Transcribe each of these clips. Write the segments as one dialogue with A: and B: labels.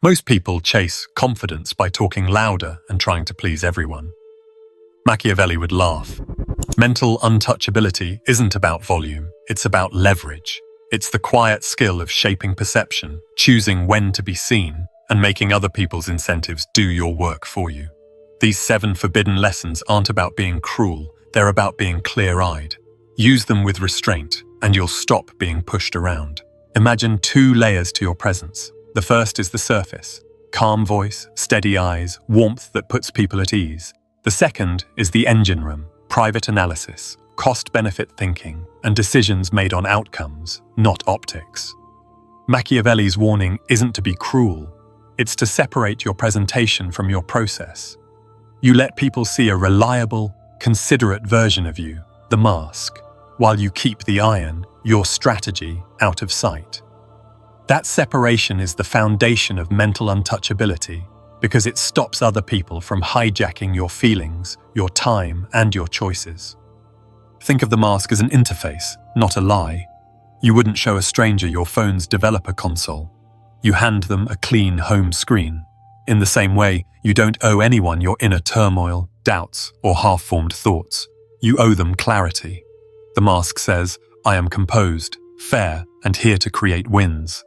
A: Most people chase confidence by talking louder and trying to please everyone. Machiavelli would laugh. Mental untouchability isn't about volume, it's about leverage. It's the quiet skill of shaping perception, choosing when to be seen, and making other people's incentives do your work for you. These 7 forbidden lessons aren't about being cruel, they're about being clear-eyed. Use them with restraint, and you'll stop being pushed around. Imagine 2 layers to your presence. The first is the surface. Calm voice, steady eyes, warmth that puts people at ease. The second is the engine room, private analysis, cost-benefit thinking, and decisions made on outcomes, not optics. Machiavelli's warning isn't to be cruel. It's to separate your presentation from your process. You let people see a reliable, considerate version of you, the mask, while you keep the iron, your strategy, out of sight. That separation is the foundation of mental untouchability because it stops other people from hijacking your feelings, your time, and your choices. Think of the mask as an interface, not a lie. You wouldn't show a stranger your phone's developer console. You hand them a clean home screen. In the same way, you don't owe anyone your inner turmoil, doubts, or half-formed thoughts. You owe them clarity. The mask says, I am composed, fair, and here to create wins.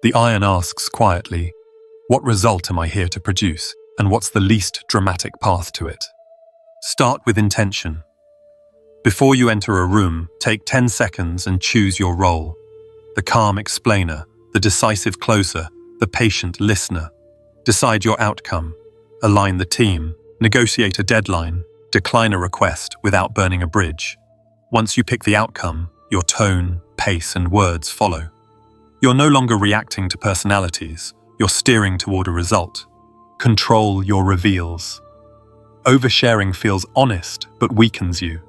A: The iron asks quietly, what result am I here to produce, and what's the least dramatic path to it? Start with intention. Before you enter a room, take 10 seconds and choose your role. The calm explainer, the decisive closer, the patient listener. Decide your outcome. Align the team. Negotiate a deadline. Decline a request without burning a bridge. Once you pick the outcome, your tone, pace, and words follow. You're no longer reacting to personalities. You're steering toward a result. Control your reveals. Oversharing feels honest, but weakens you.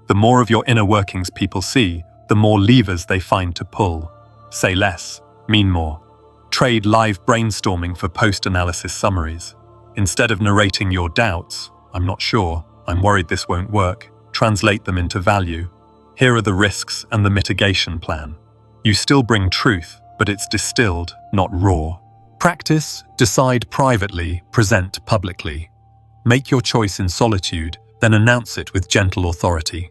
A: The more of your inner workings people see, the more levers they find to pull. Say less, mean more. Trade live brainstorming for post-analysis summaries. Instead of narrating your doubts, I'm not sure, I'm worried this won't work, translate them into value. Here are the risks and the mitigation plan. You still bring truth, but it's distilled, not raw. Practice, decide privately, present publicly. Make your choice in solitude, then announce it with gentle authority.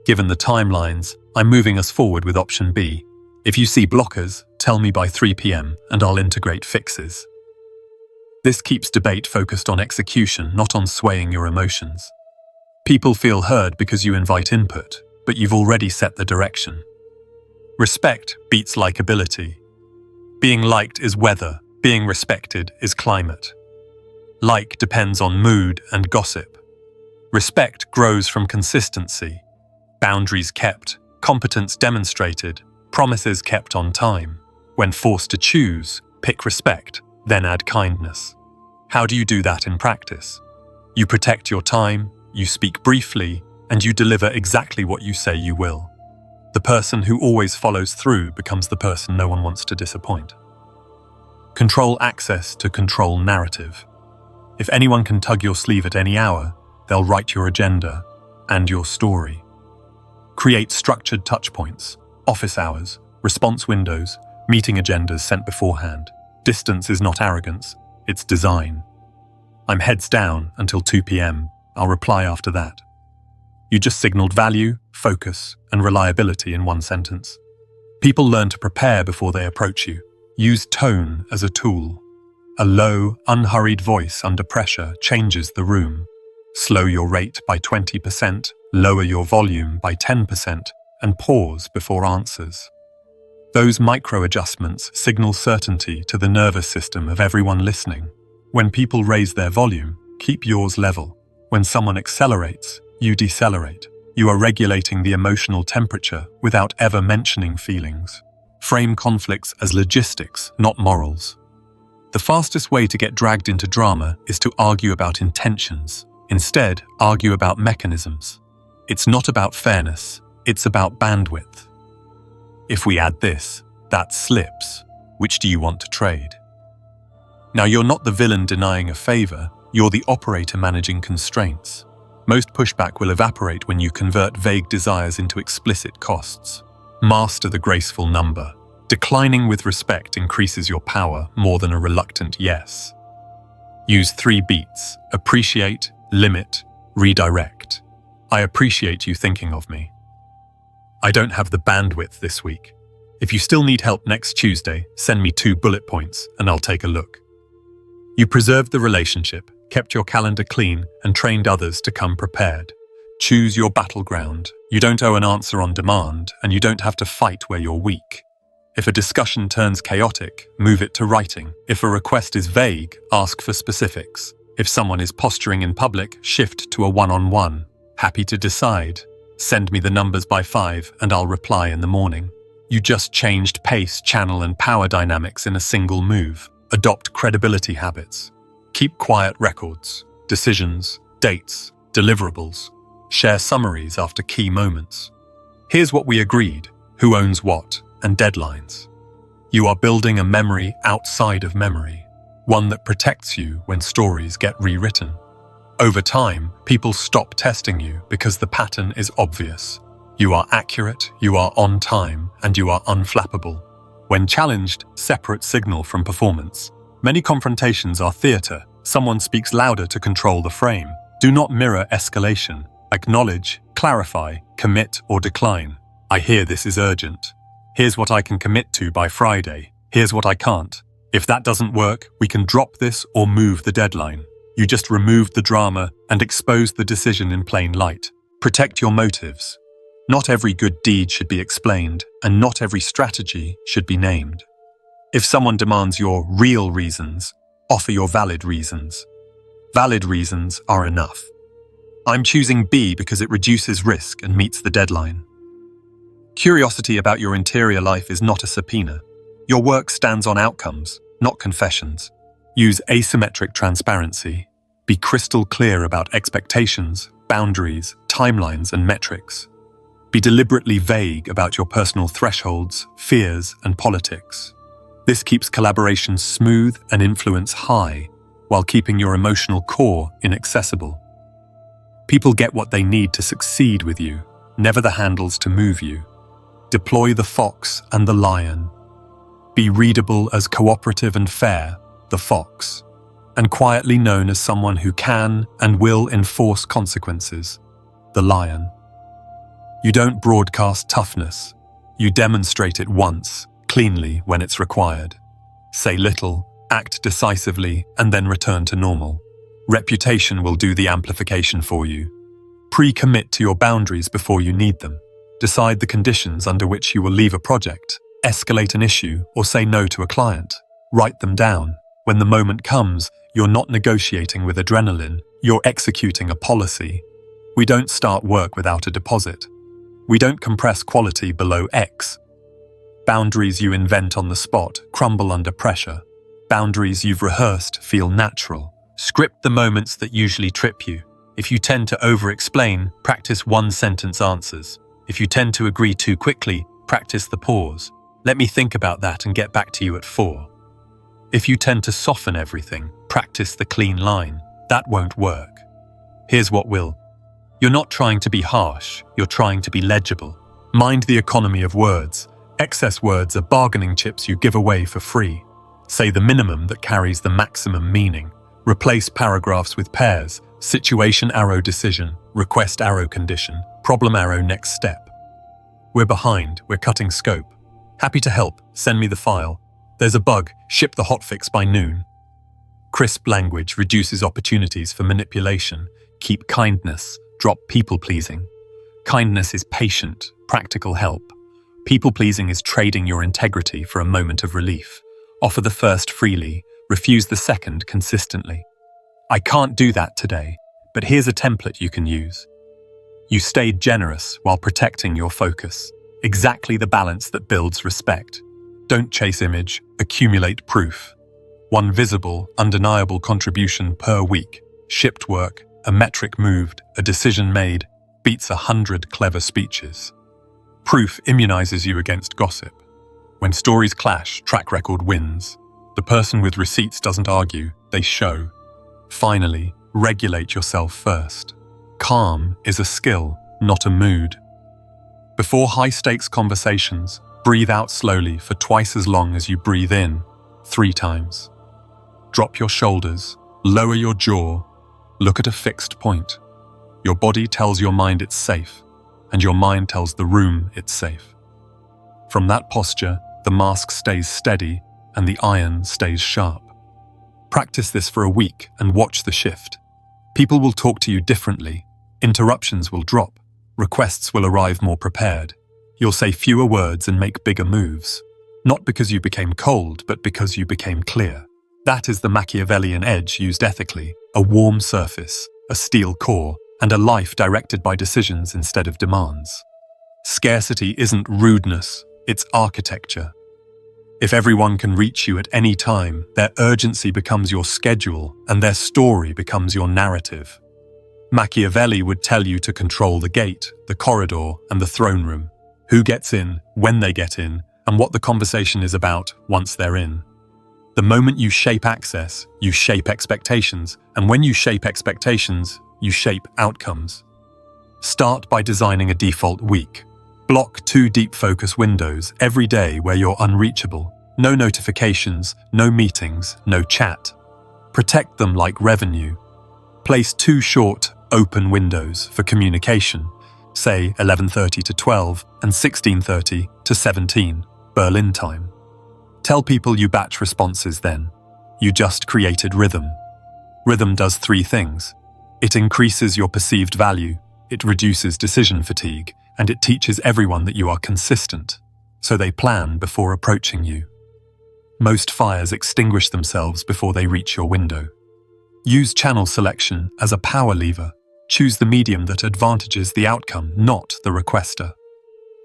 A: Given the timelines, I'm moving us forward with option B. If you see blockers, tell me by 3 p.m. and I'll integrate fixes. This keeps debate focused on execution, not on swaying your emotions. People feel heard because you invite input, but you've already set the direction. Respect beats likability. Being liked is weather, being respected is climate. Like depends on mood and gossip. Respect grows from consistency. Boundaries kept, competence demonstrated, promises kept on time. When forced to choose, pick respect, then add kindness. How do you do that in practice? You protect your time, you speak briefly, and you deliver exactly what you say you will. The person who always follows through becomes the person no one wants to disappoint. Control access to control narrative. If anyone can tug your sleeve at any hour, they'll write your agenda and your story. Create structured touchpoints, office hours, response windows, meeting agendas sent beforehand. Distance is not arrogance, it's design. I'm heads down until 2 p.m. I'll reply after that. You just signaled value, focus, and reliability in one sentence. People learn to prepare before they approach you. Use tone as a tool. A low, unhurried voice under pressure changes the room. Slow your rate by 20%, lower your volume by 10%, and pause before answers. Those micro-adjustments signal certainty to the nervous system of everyone listening. When people raise their volume, keep yours level. When someone accelerates, you decelerate. You are regulating the emotional temperature without ever mentioning feelings. Frame conflicts as logistics, not morals. The fastest way to get dragged into drama is to argue about intentions. Instead, argue about mechanisms. It's not about fairness, it's about bandwidth. If we add this, that slips. Which do you want to trade? Now, you're not the villain denying a favor, you're the operator managing constraints. Most pushback will evaporate when you convert vague desires into explicit costs. Master the graceful number. Declining with respect increases your power more than a reluctant yes. Use 3 beats: appreciate, limit, redirect. I appreciate you thinking of me. I don't have the bandwidth this week. If you still need help next Tuesday, send me 2 bullet points and I'll take a look. You preserved the relationship, kept your calendar clean, and trained others to come prepared. Choose your battleground. You don't owe an answer on demand, and you don't have to fight where you're weak. If a discussion turns chaotic, move it to writing. If a request is vague, ask for specifics. If someone is posturing in public, shift to a one-on-one. Happy to decide. Send me the numbers by 5 and I'll reply in the morning. You just changed pace, channel, and power dynamics in a single move. Adopt credibility habits. Keep quiet records, decisions, dates, deliverables. Share summaries after key moments. Here's what we agreed, who owns what, and deadlines. You are building a memory outside of memory, one that protects you when stories get rewritten. Over time, people stop testing you because the pattern is obvious. You are accurate, you are on time, and you are unflappable. When challenged, separate signal from performance. Many confrontations are theatre. Someone speaks louder to control the frame. Do not mirror escalation. Acknowledge, clarify, commit, or decline. I hear this is urgent. Here's what I can commit to by Friday. Here's what I can't. If that doesn't work, we can drop this or move the deadline. You just removed the drama and exposed the decision in plain light. Protect your motives. Not every good deed should be explained, and not every strategy should be named. If someone demands your real reasons, offer your valid reasons. Valid reasons are enough. I'm choosing B because it reduces risk and meets the deadline. Curiosity about your interior life is not a subpoena. Your work stands on outcomes, not confessions. Use asymmetric transparency. Be crystal clear about expectations, boundaries, timelines, and metrics. Be deliberately vague about your personal thresholds, fears, and politics. This keeps collaboration smooth and influence high, while keeping your emotional core inaccessible. People get what they need to succeed with you, never the handles to move you. Deploy the fox and the lion. Be readable as cooperative and fair, the fox, and quietly known as someone who can and will enforce consequences, the lion. You don't broadcast toughness. You demonstrate it once, cleanly when it's required. Say little, act decisively, and then return to normal. Reputation will do the amplification for you. Pre-commit to your boundaries before you need them. Decide the conditions under which you will leave a project, escalate an issue, or say no to a client. Write them down. When the moment comes, you're not negotiating with adrenaline, you're executing a policy. We don't start work without a deposit. We don't compress quality below X. Boundaries you invent on the spot crumble under pressure. Boundaries you've rehearsed feel natural. Script the moments that usually trip you. If you tend to over-explain, practice one-sentence answers. If you tend to agree too quickly, practice the pause. Let me think about that and get back to you at 4. If you tend to soften everything, practice the clean line. That won't work. Here's what will. You're not trying to be harsh, you're trying to be legible. Mind the economy of words. Excess words are bargaining chips you give away for free. Say the minimum that carries the maximum meaning. Replace paragraphs with pairs. Situation arrow decision, request arrow condition, problem arrow next step. We're behind, we're cutting scope. Happy to help, send me the file. There's a bug, ship the hotfix by noon. Crisp language reduces opportunities for manipulation. Keep kindness, drop people-pleasing. Kindness is patient, practical help. People-pleasing is trading your integrity for a moment of relief. Offer the first freely, refuse the second consistently. I can't do that today, but here's a template you can use. You stayed generous while protecting your focus. Exactly the balance that builds respect. Don't chase image, accumulate proof. One visible, undeniable contribution per week. Shipped work, a metric moved, a decision made, beats 100 clever speeches. Proof immunizes you against gossip. When stories clash, track record wins. The person with receipts doesn't argue, they show. Finally, regulate yourself first. Calm is a skill, not a mood. Before high-stakes conversations, Breathe out slowly for twice as long as you breathe in, 3 times. Drop your shoulders, lower your jaw, look at a fixed point. Your body tells your mind it's safe, and your mind tells the room it's safe. From that posture, the mask stays steady and the iron stays sharp. Practice this for a week and watch the shift. People will talk to you differently, interruptions will drop, requests will arrive more prepared. You'll say fewer words and make bigger moves. Not because you became cold, but because you became clear. That is the Machiavellian edge used ethically, a warm surface, a steel core, and a life directed by decisions instead of demands. Scarcity isn't rudeness, it's architecture. If everyone can reach you at any time, their urgency becomes your schedule and their story becomes your narrative. Machiavelli would tell you to control the gate, the corridor, and the throne room. Who gets in, when they get in, and what the conversation is about once they're in. The moment you shape access, you shape expectations, and when you shape expectations, you shape outcomes. Start by designing a default week. Block 2 deep focus windows every day where you're unreachable. No notifications, no meetings, no chat. Protect them like revenue. Place 2 short, open windows for communication, say 11:30 to 12 and 16:30 to 17, Berlin time. Tell people you batch responses then. You just created rhythm. Rhythm does 3 things. It increases your perceived value, it reduces decision fatigue, and it teaches everyone that you are consistent, so they plan before approaching you. Most fires extinguish themselves before they reach your window. Use channel selection as a power lever. Choose the medium that advantages the outcome, not the requester.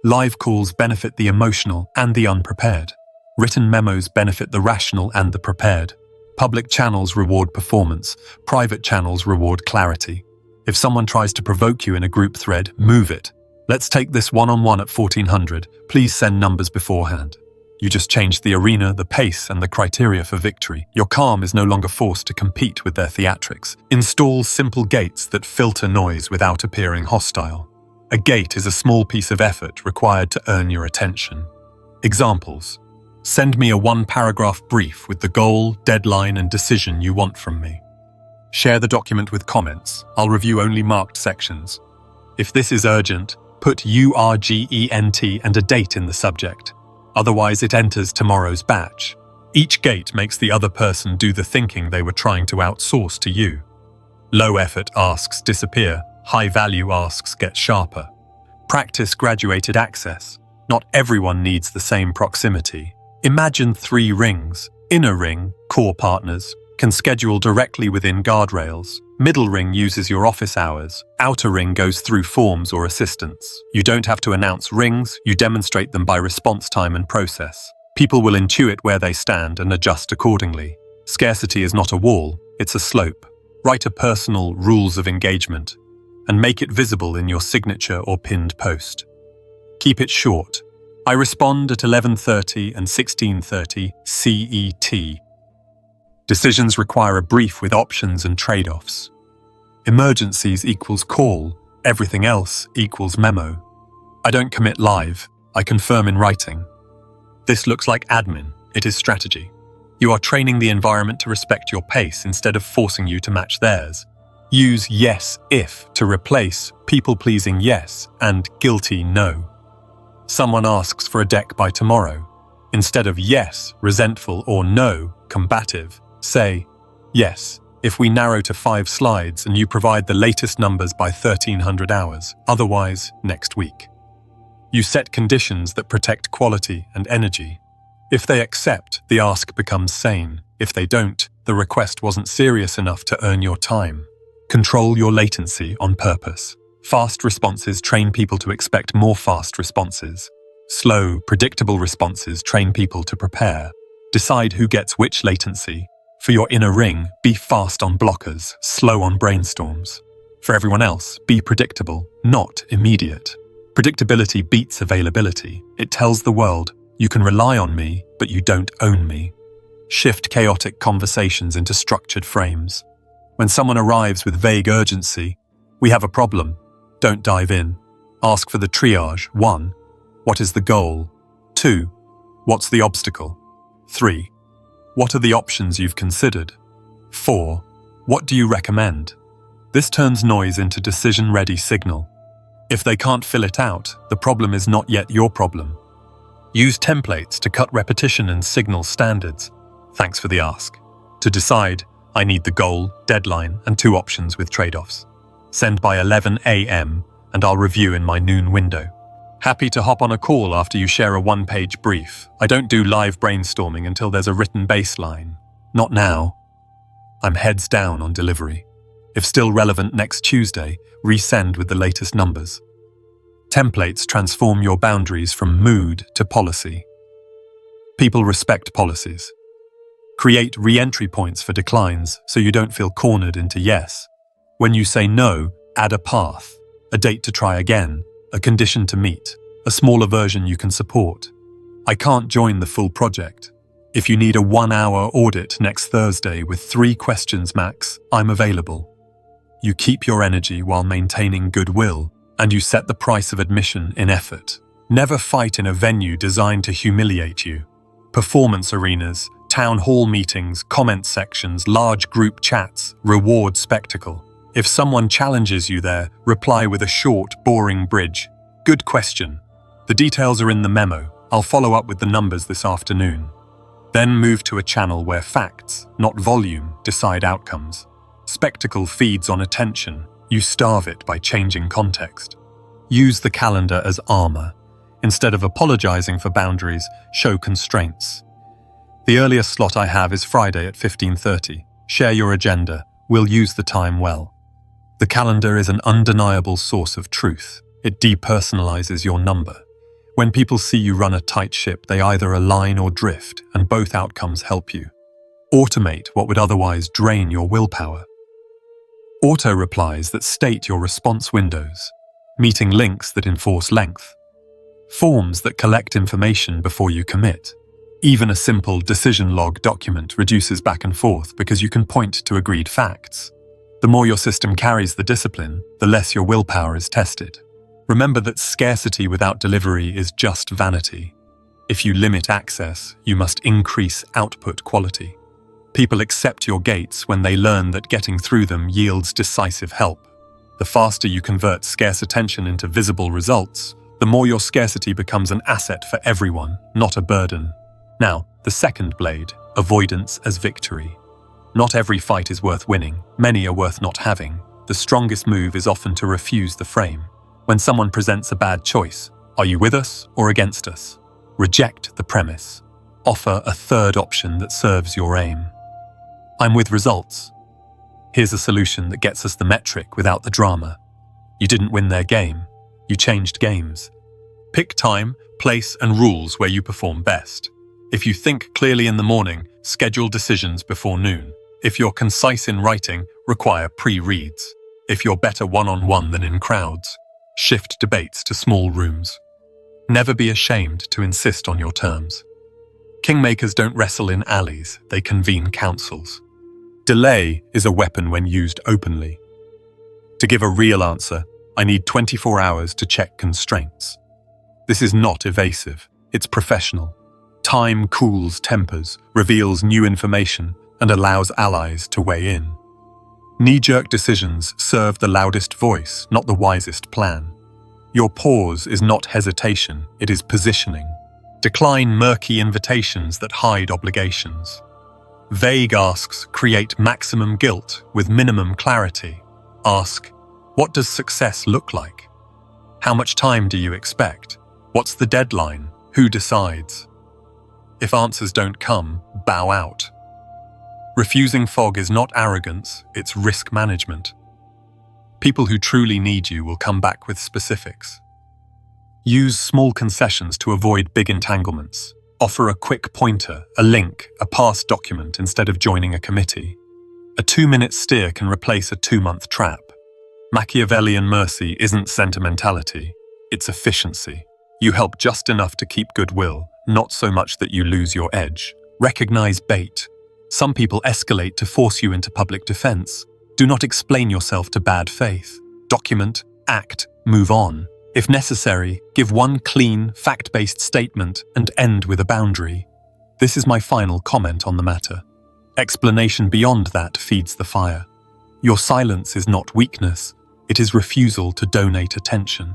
A: Live calls benefit the emotional and the unprepared. Written memos benefit the rational and the prepared. Public channels reward performance, private channels reward clarity. If someone tries to provoke you in a group thread, move it. Let's take this one-on-one at 1400, please send numbers beforehand. You just changed the arena, the pace, and the criteria for victory. Your calm is no longer forced to compete with their theatrics. Install simple gates that filter noise without appearing hostile. A gate is a small piece of effort required to earn your attention. Examples. Send me a 1-paragraph brief with the goal, deadline, and decision you want from me. Share the document with comments. I'll review only marked sections. If this is urgent, put URGENT and a date in the subject. Otherwise, it enters tomorrow's batch. Each gate makes the other person do the thinking they were trying to outsource to you. Low-effort asks disappear. High-value asks get sharper. Practice graduated access. Not everyone needs the same proximity. Imagine 3 rings. Inner ring, core partners, can schedule directly within guardrails. Middle ring uses your office hours. Outer ring goes through forms or assistants. You don't have to announce rings, you demonstrate them by response time and process. People will intuit where they stand and adjust accordingly. Scarcity is not a wall, it's a slope. Write a personal rules of engagement and make it visible in your signature or pinned post. Keep it short. I respond at 11:30 and 16:30 CET. Decisions require a brief with options and trade-offs. Emergencies equals call, everything else equals memo. I don't commit live, I confirm in writing. This looks like admin, it is strategy. You are training the environment to respect your pace instead of forcing you to match theirs. Use yes if to replace people-pleasing yes and guilty no. Someone asks for a deck by tomorrow. Instead of yes, resentful, or no, combative, say, yes, if we narrow to 5 slides and you provide the latest numbers by 1300 hours, otherwise next week. You set conditions that protect quality and energy. If they accept, the ask becomes sane. If they don't, the request wasn't serious enough to earn your time. Control your latency on purpose. Fast responses train people to expect more fast responses. Slow, predictable responses train people to prepare. Decide who gets which latency. For your inner ring, be fast on blockers, slow on brainstorms. For everyone else, be predictable, not immediate. Predictability beats availability. It tells the world, you can rely on me, but you don't own me. Shift chaotic conversations into structured frames. When someone arrives with vague urgency, we have a problem. Don't dive in. Ask for the triage. 1. What is the goal? 2. What's the obstacle? 3. What are the options you've considered? 4. What do you recommend? This turns noise into decision-ready signal. If they can't fill it out, the problem is not yet your problem. Use templates to cut repetition and signal standards. Thanks for the ask. To decide, I need the goal, deadline, and 2 options with trade-offs. Send by 11 a.m. and I'll review in my noon window. Happy to hop on a call after you share a 1-page brief. I don't do live brainstorming until there's a written baseline. Not now. I'm heads down on delivery. If still relevant next Tuesday, resend with the latest numbers. Templates transform your boundaries from mood to policy. People respect policies. Create re-entry points for declines so you don't feel cornered into yes. When you say no, add a path, a date to try again, a condition to meet, a smaller version you can support. I can't join the full project. If you need a 1-hour audit next Thursday with 3 questions max, I'm available. You keep your energy while maintaining goodwill, and you set the price of admission in effort. Never fight in a venue designed to humiliate you. Performance arenas, town hall meetings, comment sections, large group chats, reward spectacle. If someone challenges you there, reply with a short, boring bridge. Good question. The details are in the memo. I'll follow up with the numbers this afternoon. Then move to a channel where facts, not volume, decide outcomes. Spectacle feeds on attention. You starve it by changing context. Use the calendar as armor. Instead of apologizing for boundaries, show constraints. The earliest slot I have is Friday at 15:30. Share your agenda. We'll use the time well. The calendar is an undeniable source of truth. It depersonalizes your number. When people see you run a tight ship, they either align or drift, and both outcomes help you. Automate what would otherwise drain your willpower. Auto-replies that state your response windows. Meeting links that enforce length. Forms that collect information before you commit. Even a simple decision log document reduces back and forth because you can point to agreed facts. The more your system carries the discipline, the less your willpower is tested. Remember that scarcity without delivery is just vanity. If you limit access, you must increase output quality. People accept your gates when they learn that getting through them yields decisive help. The faster you convert scarce attention into visible results, the more your scarcity becomes an asset for everyone, not a burden. Now, the second blade, avoidance as victory. Not every fight is worth winning, many are worth not having. The strongest move is often to refuse the frame. When someone presents a bad choice, are you with us or against us? Reject the premise. Offer a third option that serves your aim. I'm with results. Here's a solution that gets us the metric without the drama. You didn't win their game. You changed games. Pick time, place, and rules where you perform best. If you think clearly in the morning, schedule decisions before noon. If you're concise in writing, require pre-reads. If you're better one-on-one than in crowds, shift debates to small rooms. Never be ashamed to insist on your terms. Kingmakers don't wrestle in alleys, they convene councils. Delay is a weapon when used openly. To give a real answer, I need 24 hours to check constraints. This is not evasive, it's professional. Time cools tempers, reveals new information, and allows allies to weigh in. Knee-jerk decisions serve the loudest voice, not the wisest plan. Your pause is not hesitation, it is positioning. Decline murky invitations that hide obligations. Vague asks create maximum guilt with minimum clarity. Ask, what does success look like? How much time do you expect? What's the deadline? Who decides? If answers don't come, bow out. Refusing fog is not arrogance, it's risk management. People who truly need you will come back with specifics. Use small concessions to avoid big entanglements. Offer a quick pointer, a link, a past document instead of joining a committee. A 2-minute steer can replace a 2-month trap. Machiavellian mercy isn't sentimentality, it's efficiency. You help just enough to keep goodwill, not so much that you lose your edge. Recognize bait. Some people escalate to force you into public defense. Do not explain yourself to bad faith. Document, act, move on. If necessary, give one clean, fact-based statement and end with a boundary. This is my final comment on the matter. Explanation beyond that feeds the fire. Your silence is not weakness, it is refusal to donate attention.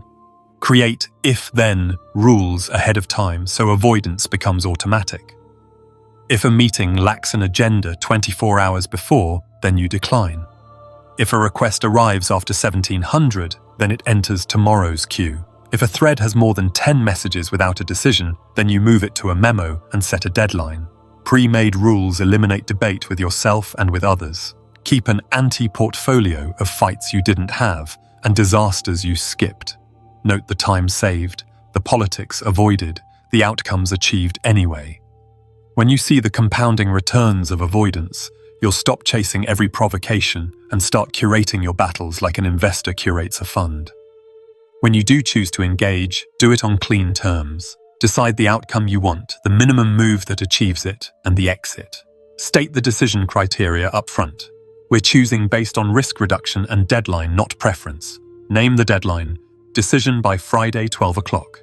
A: Create if-then rules ahead of time so avoidance becomes automatic. If a meeting lacks an agenda 24 hours before, then you decline. If a request arrives after 1700, then it enters tomorrow's queue. If a thread has more than 10 messages without a decision, then you move it to a memo and set a deadline. Pre-made rules eliminate debate with yourself and with others. Keep an anti-portfolio of fights you didn't have and disasters you skipped. Note the time saved, the politics avoided, the outcomes achieved anyway. When you see the compounding returns of avoidance, you'll stop chasing every provocation and start curating your battles like an investor curates a fund. When you do choose to engage, do it on clean terms. Decide the outcome you want, the minimum move that achieves it, and the exit. State the decision criteria up front. We're choosing based on risk reduction and deadline, not preference. Name the deadline. Decision by Friday, 12 o'clock.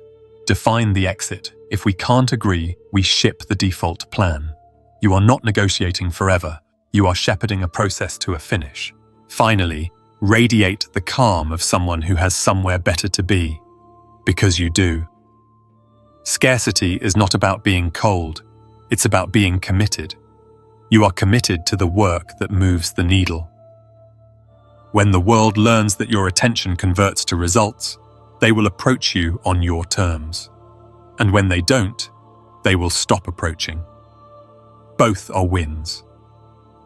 A: Define the exit. If we can't agree, we ship the default plan. You are not negotiating forever. You are shepherding a process to a finish. Finally, radiate the calm of someone who has somewhere better to be. Because you do. Scarcity is not about being cold. It's about being committed. You are committed to the work that moves the needle. When the world learns that your attention converts to results, they will approach you on your terms. And when they don't, they will stop approaching. Both are wins.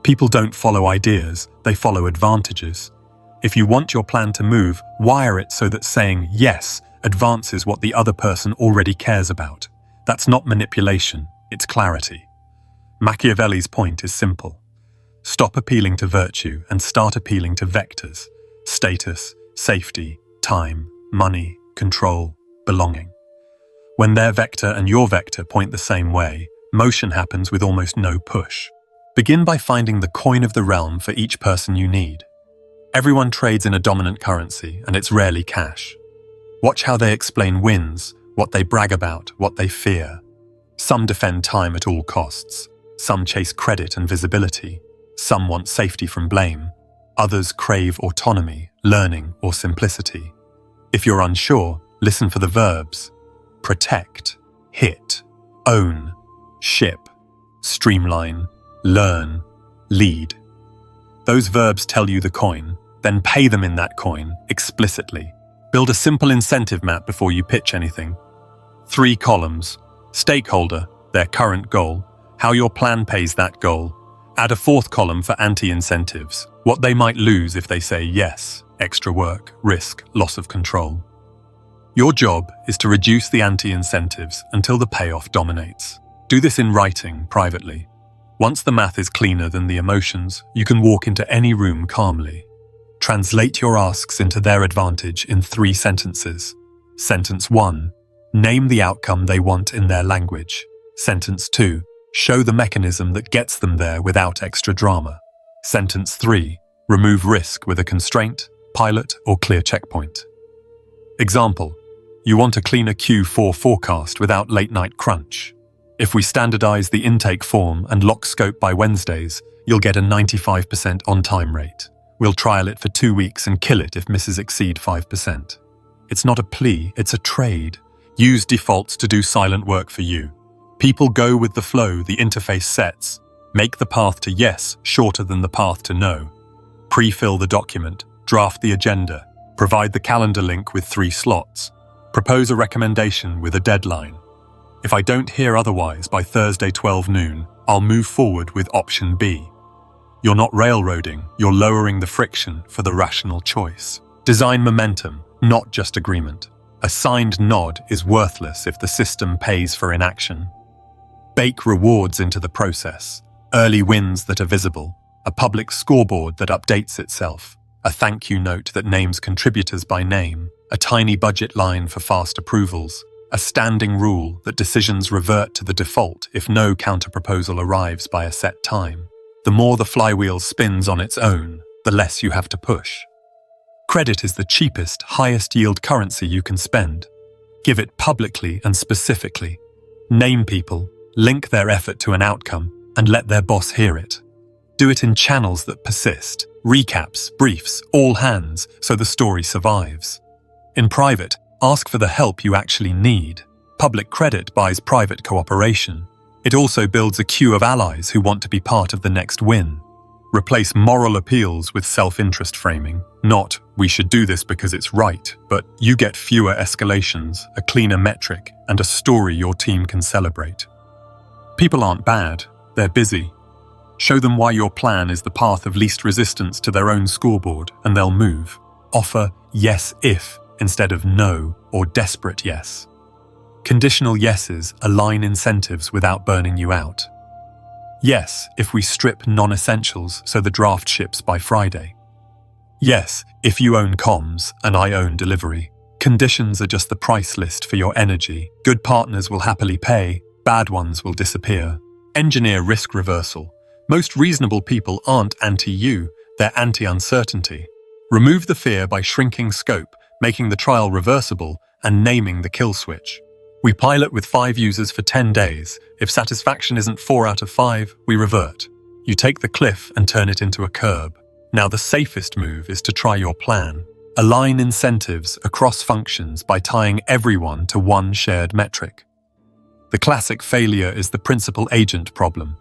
A: People don't follow ideas, they follow advantages. If you want your plan to move, wire it so that saying yes advances what the other person already cares about. That's not manipulation, it's clarity. Machiavelli's point is simple. Stop appealing to virtue and start appealing to vectors: status, safety, time, money, control, belonging. When their vector and your vector point the same way, motion happens with almost no push. Begin by finding the coin of the realm for each person you need. Everyone trades in a dominant currency, and it's rarely cash. Watch how they explain wins, what they brag about, what they fear. Some defend time at all costs. Some chase credit and visibility. Some want safety from blame. Others crave autonomy, learning, or simplicity. If you're unsure, listen for the verbs: protect, hit, own, ship, streamline, learn, lead. Those verbs tell you the coin, then pay them in that coin explicitly. Build a simple incentive map before you pitch anything. 3 columns: stakeholder, their current goal, how your plan pays that goal. Add a 4th column for anti-incentives, what they might lose if they say yes: extra work, risk, loss of control. Your job is to reduce the anti-incentives until the payoff dominates. Do this in writing, privately. Once the math is cleaner than the emotions, you can walk into any room calmly. Translate your asks into their advantage in 3 sentences. Sentence 1. Name the outcome they want in their language. Sentence 2. Show the mechanism that gets them there without extra drama. Sentence 3. Remove risk with a constraint, pilot, or clear checkpoint. Example: you want a cleaner Q4 forecast without late-night crunch. If we standardize the intake form and lock scope by Wednesdays, you'll get a 95% on-time rate. We'll trial it for 2 weeks and kill it if misses exceed 5%. It's not a plea, it's a trade. Use defaults to do silent work for you. People go with the flow the interface sets. Make the path to yes shorter than the path to no. Pre-fill the document, draft the agenda, provide the calendar link with 3 slots. Propose a recommendation with a deadline. If I don't hear otherwise by Thursday 12 noon, I'll move forward with option B. You're not railroading, you're lowering the friction for the rational choice. Design momentum, not just agreement. A signed nod is worthless if the system pays for inaction. Bake rewards into the process. Early wins that are visible. A public scoreboard that updates itself. A thank you note that names contributors by name. A tiny budget line for fast approvals. A standing rule that decisions revert to the default if no counterproposal arrives by a set time. The more the flywheel spins on its own, the less you have to push. Credit is the cheapest, highest yield currency you can spend. Give it publicly and specifically. Name people, link their effort to an outcome, and let their boss hear it. Do it in channels that persist, recaps, briefs, all hands, so the story survives. In private, ask for the help you actually need. Public credit buys private cooperation. It also builds a queue of allies who want to be part of the next win. Replace moral appeals with self-interest framing. Not, we should do this because it's right, but you get fewer escalations, a cleaner metric, and a story your team can celebrate. People aren't bad, they're busy. Show them why your plan is the path of least resistance to their own scoreboard, and they'll move. Offer yes if instead of no or desperate yes. Conditional yeses align incentives without burning you out. Yes, if we strip non-essentials so the draft ships by Friday. Yes, if you own comms and I own delivery. Conditions are just the price list for your energy. Good partners will happily pay, bad ones will disappear. Engineer risk reversal. Most reasonable people aren't anti-you, they're anti-uncertainty. Remove the fear by shrinking scope, making the trial reversible, and naming the kill switch. We pilot with 5 users for 10 days. If satisfaction isn't 4 out of 5, we revert. You take the cliff and turn it into a curb. Now the safest move is to try your plan. Align incentives across functions by tying everyone to one shared metric. The classic failure is the principal agent problem.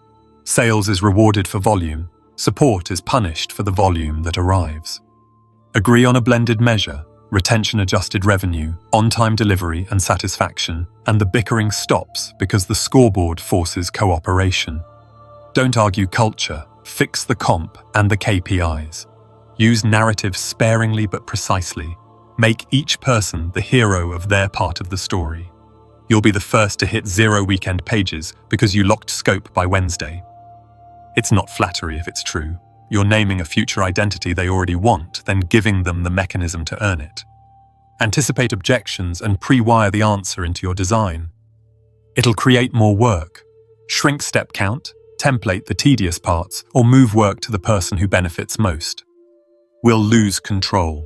A: Sales is rewarded for volume. Support is punished for the volume that arrives. Agree on a blended measure. Retention-adjusted revenue, on-time delivery and satisfaction, and the bickering stops because the scoreboard forces cooperation. Don't argue culture, fix the comp and the KPIs. Use narratives sparingly but precisely. Make each person the hero of their part of the story. You'll be the first to hit 0 weekend pages because you locked scope by Wednesday. It's not flattery if it's true. You're naming a future identity they already want, then giving them the mechanism to earn it. Anticipate objections and pre-wire the answer into your design. It'll create more work. Shrink step count, template the tedious parts, or move work to the person who benefits most. We'll lose control.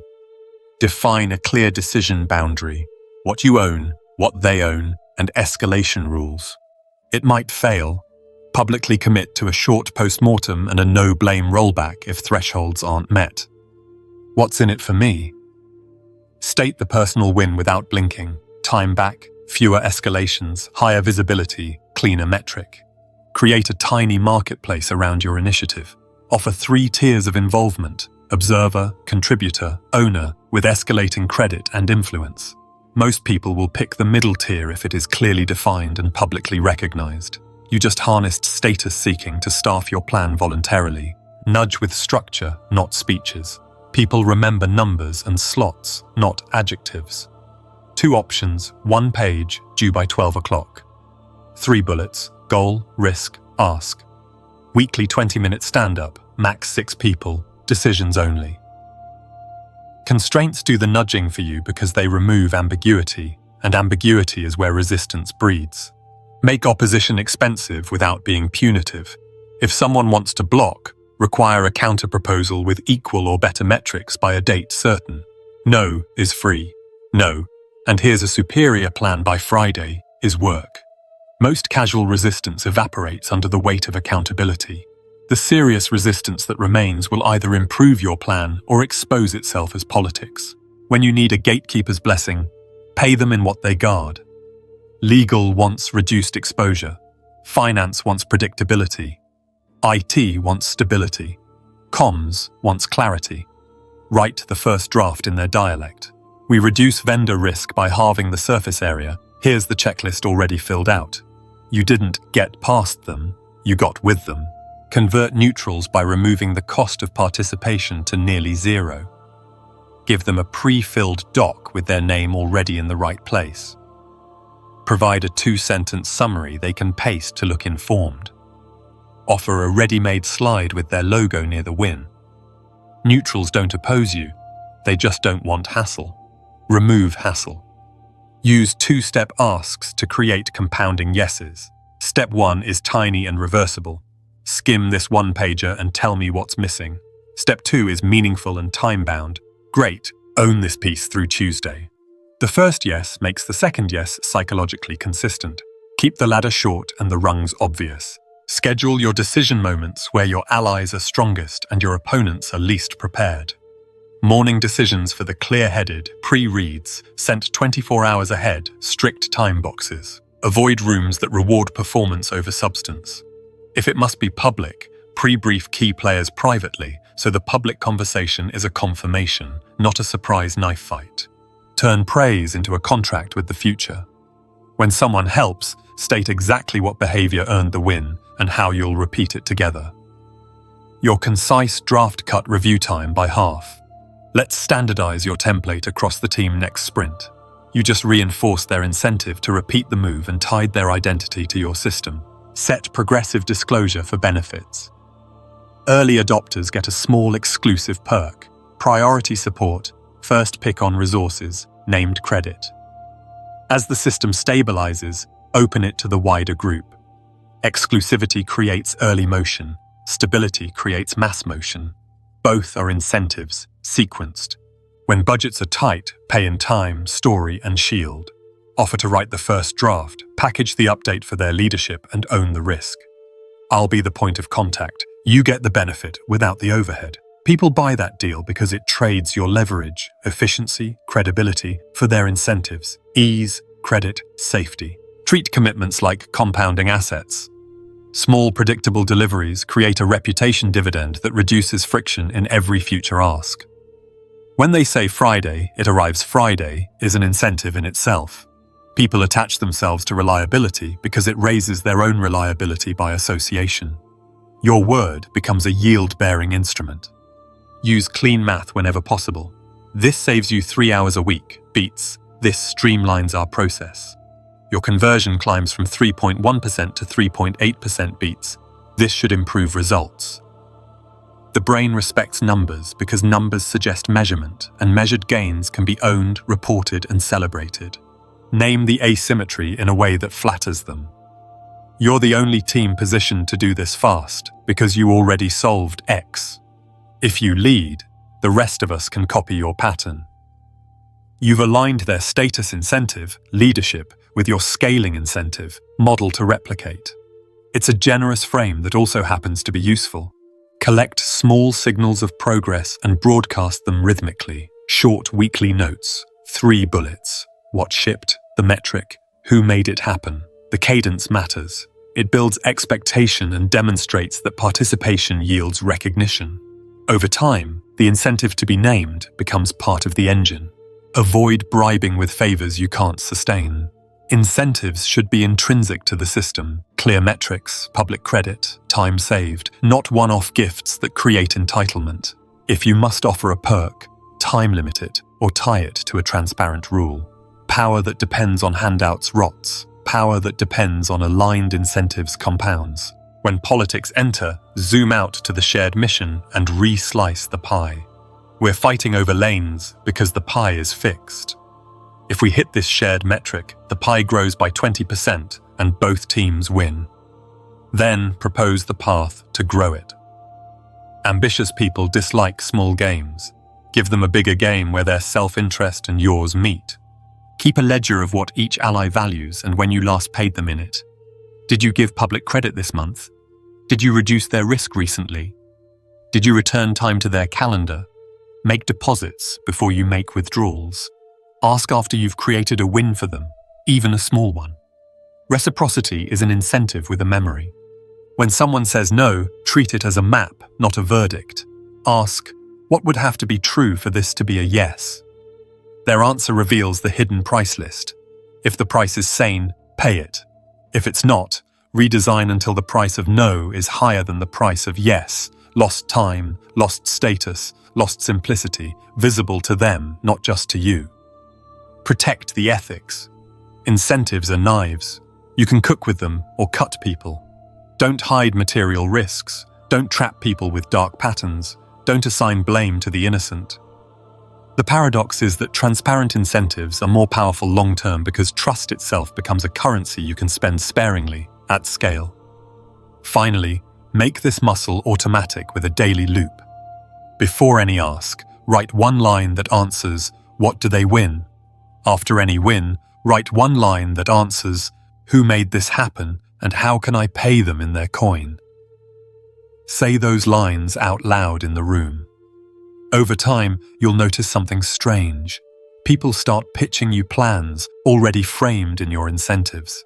A: Define a clear decision boundary, what you own, what they own, and escalation rules. It might fail. Publicly commit to a short post-mortem and a no-blame rollback if thresholds aren't met. What's in it for me? State the personal win without blinking. Time back, fewer escalations, higher visibility, cleaner metric. Create a tiny marketplace around your initiative. Offer 3 tiers of involvement: observer, contributor, owner, with escalating credit and influence. Most people will pick the middle tier if it is clearly defined and publicly recognized. You just harnessed status seeking to staff your plan voluntarily. Nudge with structure, not speeches. People remember numbers and slots, not adjectives. 2 options, 1 page, due by 12 o'clock. 3 bullets, goal, risk, ask. Weekly 20-minute stand-up, max 6 people, decisions only. Constraints do the nudging for you because they remove ambiguity, and ambiguity is where resistance breeds. Make opposition expensive without being punitive. If someone wants to block, require a counter-proposal with equal or better metrics by a date certain. No is free. No, and here's a superior plan by Friday, is work. Most casual resistance evaporates under the weight of accountability. The serious resistance that remains will either improve your plan or expose itself as politics. When you need a gatekeeper's blessing, pay them in what they guard. Legal wants reduced exposure. Finance wants predictability. IT wants stability. Comms wants clarity. Write the first draft in their dialect. We reduce vendor risk by halving the surface area. Here's the checklist already filled out. You didn't get past them, you got with them. Convert neutrals by removing the cost of participation to nearly 0. Give them a pre-filled doc with their name already in the right place. Provide a 2-sentence summary they can paste to look informed. Offer a ready-made slide with their logo near the win. Neutrals don't oppose you, they just don't want hassle. Remove hassle. Use 2-step asks to create compounding yeses. Step 1 is tiny and reversible. Skim this 1-pager and tell me what's missing. Step 2 is meaningful and time-bound. Great, own this piece through Tuesday. The first yes makes the second yes psychologically consistent. Keep the ladder short and the rungs obvious. Schedule your decision moments where your allies are strongest and your opponents are least prepared. Morning decisions for the clear-headed, pre-reads, sent 24 hours ahead, strict time boxes. Avoid rooms that reward performance over substance. If it must be public, pre-brief key players privately, so the public conversation is a confirmation, not a surprise knife fight. Turn praise into a contract with the future. When someone helps, state exactly what behavior earned the win and how you'll repeat it together. Your concise draft cut review time by half. Let's standardize your template across the team next sprint. You just reinforced their incentive to repeat the move and tied their identity to your system. Set progressive disclosure for benefits. Early adopters get a small exclusive perk. Priority support, first pick on resources, named credit. As the system stabilizes, open it to the wider group. Exclusivity creates early motion. Stability creates mass motion. Both are incentives, sequenced. When budgets are tight, pay in time, story, and shield. Offer to write the first draft, package the update for their leadership, and own the risk. I'll be the point of contact. You get the benefit without the overhead. People buy that deal because it trades your leverage, efficiency, credibility for their incentives, ease, credit, safety. Treat commitments like compounding assets. Small, predictable deliveries create a reputation dividend that reduces friction in every future ask. When they say Friday, it arrives Friday is an incentive in itself. People attach themselves to reliability because it raises their own reliability by association. Your word becomes a yield-bearing instrument. Use clean math whenever possible. This saves you 3 hours a week, beats. This streamlines our process. Your conversion climbs from 3.1% to 3.8%, beats. This should improve results. The brain respects numbers because numbers suggest measurement, and measured gains can be owned, reported, and celebrated. Name the asymmetry in a way that flatters them. You're the only team positioned to do this fast because you already solved X. If you lead, the rest of us can copy your pattern. You've aligned their status incentive, leadership, with your scaling incentive, model to replicate. It's a generous frame that also happens to be useful. Collect small signals of progress and broadcast them rhythmically. Short weekly notes, 3 bullets. What shipped, the metric, who made it happen. The cadence matters. It builds expectation and demonstrates that participation yields recognition. Over time, the incentive to be named becomes part of the engine. Avoid bribing with favors you can't sustain. Incentives should be intrinsic to the system. Clear metrics, public credit, time saved, not one-off gifts that create entitlement. If you must offer a perk, time limit it or tie it to a transparent rule. Power that depends on handouts rots. Power that depends on aligned incentives compounds. When politics enter, zoom out to the shared mission and re-slice the pie. We're fighting over lanes because the pie is fixed. If we hit this shared metric, the pie grows by 20% and both teams win. Then propose the path to grow it. Ambitious people dislike small games. Give them a bigger game where their self-interest and yours meet. Keep a ledger of what each ally values and when you last paid them in it. Did you give public credit this month? Did you reduce their risk recently? Did you return time to their calendar? Make deposits before you make withdrawals. Ask after you've created a win for them, even a small one. Reciprocity is an incentive with a memory. When someone says no, treat it as a map, not a verdict. Ask, what would have to be true for this to be a yes? Their answer reveals the hidden price list. If the price is sane, pay it. If it's not, redesign until the price of no is higher than the price of yes. Lost time, lost status, lost simplicity, visible to them, not just to you. Protect the ethics. Incentives are knives. You can cook with them or cut people. Don't hide material risks. Don't trap people with dark patterns. Don't assign blame to the innocent. The paradox is that transparent incentives are more powerful long-term because trust itself becomes a currency you can spend sparingly, at scale. Finally, make this muscle automatic with a daily loop. Before any ask, write one line that answers, "What do they win?" After any win, write one line that answers, "Who made this happen and how can I pay them in their coin?" Say those lines out loud in the room. Over time, you'll notice something strange. People start pitching you plans already framed in your incentives.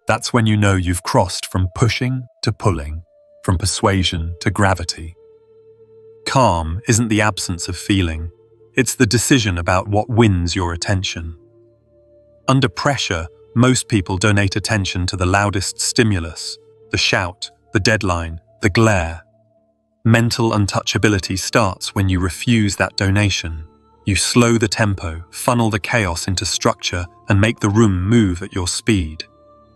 A: That's when you know you've crossed from pushing to pulling, from persuasion to gravity. Calm isn't the absence of feeling. It's the decision about what wins your attention. Under pressure, most people donate attention to the loudest stimulus, the shout, the deadline, the glare. Mental untouchability starts when you refuse that donation. You slow the tempo, funnel the chaos into structure, and make the room move at your speed.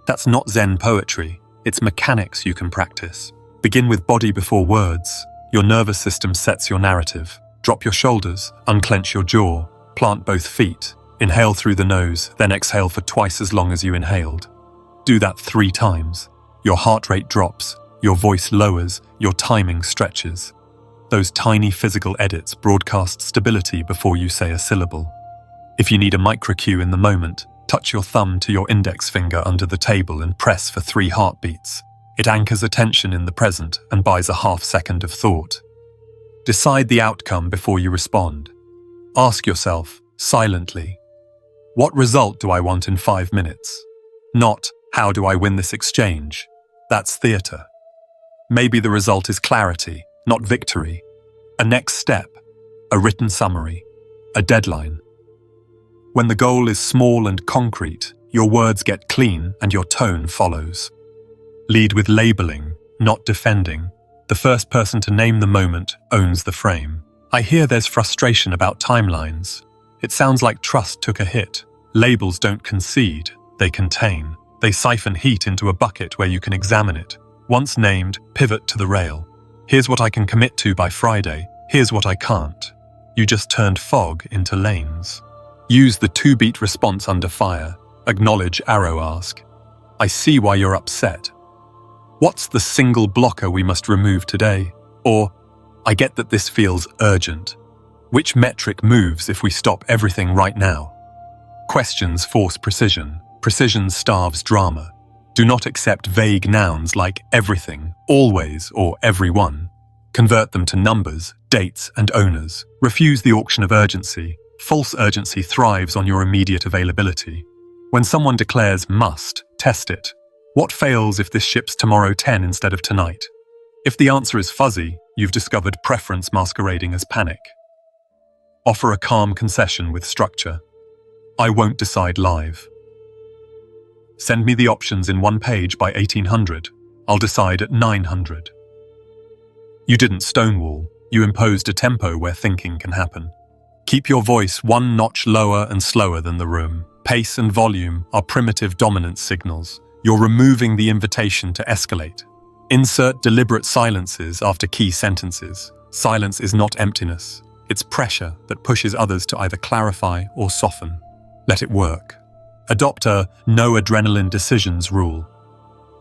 A: That's not Zen poetry, it's mechanics you can practice. Begin with body before words. Your nervous system sets your narrative. Drop your shoulders, unclench your jaw, plant both feet, inhale through the nose, then exhale for twice as long as you inhaled. Do that 3 times. Your heart rate drops, your voice lowers, your timing stretches. Those tiny physical edits broadcast stability before you say a syllable. If you need a micro-cue in the moment, touch your thumb to your index finger under the table and press for 3 heartbeats. It anchors attention in the present and buys a half-second of thought. Decide the outcome before you respond. Ask yourself, silently, what result do I want in 5 minutes? Not, how do I win this exchange? That's theatre. Maybe the result is clarity, not victory. A next step, a written summary, a deadline. When the goal is small and concrete, your words get clean and your tone follows. Lead with labeling, not defending. The first person to name the moment owns the frame. I hear there's frustration about timelines. It sounds like trust took a hit. Labels don't concede, they contain. They siphon heat into a bucket where you can examine it. Once named, pivot to the rail. Here's what I can commit to by Friday. Here's what I can't. You just turned fog into lanes. Use the 2-beat response under fire. Acknowledge, arrow ask. I see why you're upset. What's the single blocker we must remove today? Or, I get that this feels urgent. Which metric moves if we stop everything right now? Questions force precision. Precision starves drama. Do not accept vague nouns like everything, always, or everyone. Convert them to numbers, dates, and owners. Refuse the auction of urgency. False urgency thrives on your immediate availability. When someone declares must, test it. What fails if this ships tomorrow 10 instead of tonight? If the answer is fuzzy, you've discovered preference masquerading as panic. Offer a calm concession with structure. I won't decide live. Send me the options in 1 page by 1800. I'll decide at 900. You didn't stonewall, you imposed a tempo where thinking can happen. Keep your voice 1 notch lower and slower than the room. Pace and volume are primitive dominance signals. You're removing the invitation to escalate. Insert deliberate silences after key sentences. Silence is not emptiness. It's pressure that pushes others to either clarify or soften. Let it work. Adopt a no adrenaline decisions rule.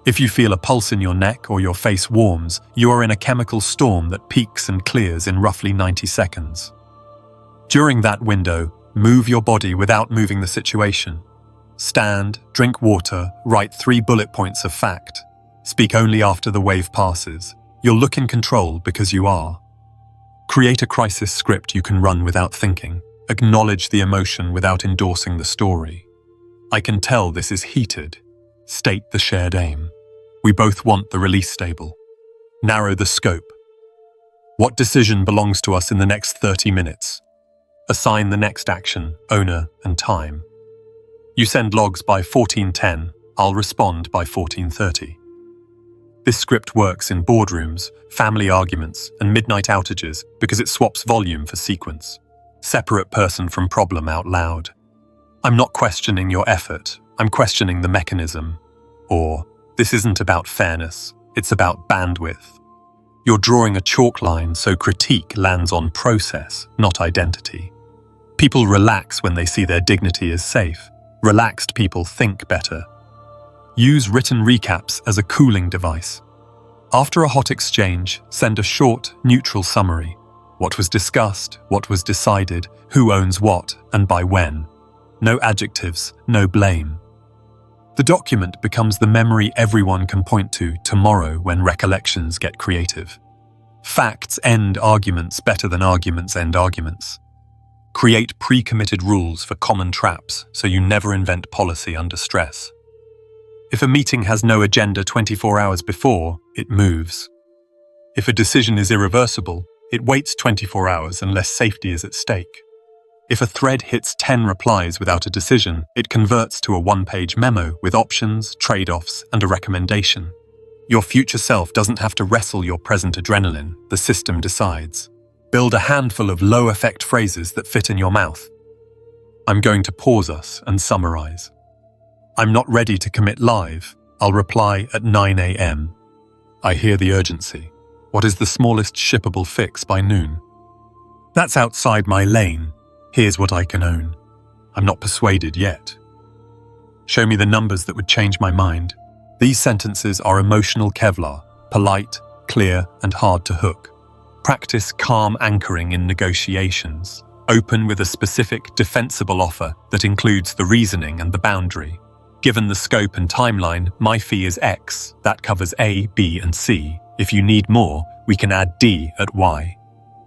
A: If you feel a pulse in your neck or your face warms, you are in a chemical storm that peaks and clears in roughly 90 seconds. During that window, move your body without moving the situation. Stand, drink water, write 3 bullet points of fact. Speak only after the wave passes. You'll look in control because you are. Create a crisis script you can run without thinking. Acknowledge the emotion without endorsing the story. I can tell this is heated. State the shared aim. We both want the release stable. Narrow the scope. What decision belongs to us in the next 30 minutes? Assign the next action, owner, and time. You send logs by 14:10, I'll respond by 14:30. This script works in boardrooms, family arguments, and midnight outages because it swaps volume for sequence. Separate person from problem out loud. I'm not questioning your effort, I'm questioning the mechanism. Or, this isn't about fairness, it's about bandwidth. You're drawing a chalk line so critique lands on process, not identity. People relax when they see their dignity is safe. Relaxed people think better. Use written recaps as a cooling device. After a hot exchange, send a short, neutral summary. What was discussed, what was decided, who owns what, and by when. No adjectives, no blame. The document becomes the memory everyone can point to tomorrow when recollections get creative. Facts end arguments better than arguments end arguments. Create pre-committed rules for common traps so you never invent policy under stress. If a meeting has no agenda 24 hours before, it moves. If a decision is irreversible, it waits 24 hours unless safety is at stake. If a thread hits 10 replies without a decision, it converts to a one-page memo with options, trade-offs, and a recommendation. Your future self doesn't have to wrestle your present adrenaline, the system decides. Build a handful of low-effect phrases that fit in your mouth. I'm going to pause us and summarize. I'm not ready to commit live. I'll reply at 9 a.m. I hear the urgency. What is the smallest shippable fix by noon? That's outside my lane. Here's what I can own. I'm not persuaded yet. Show me the numbers that would change my mind. These sentences are emotional Kevlar, polite, clear, and hard to hook. Practice calm anchoring in negotiations. Open with a specific, defensible offer that includes the reasoning and the boundary. Given the scope and timeline, my fee is X. That covers A, B, and C. If you need more, we can add D at Y.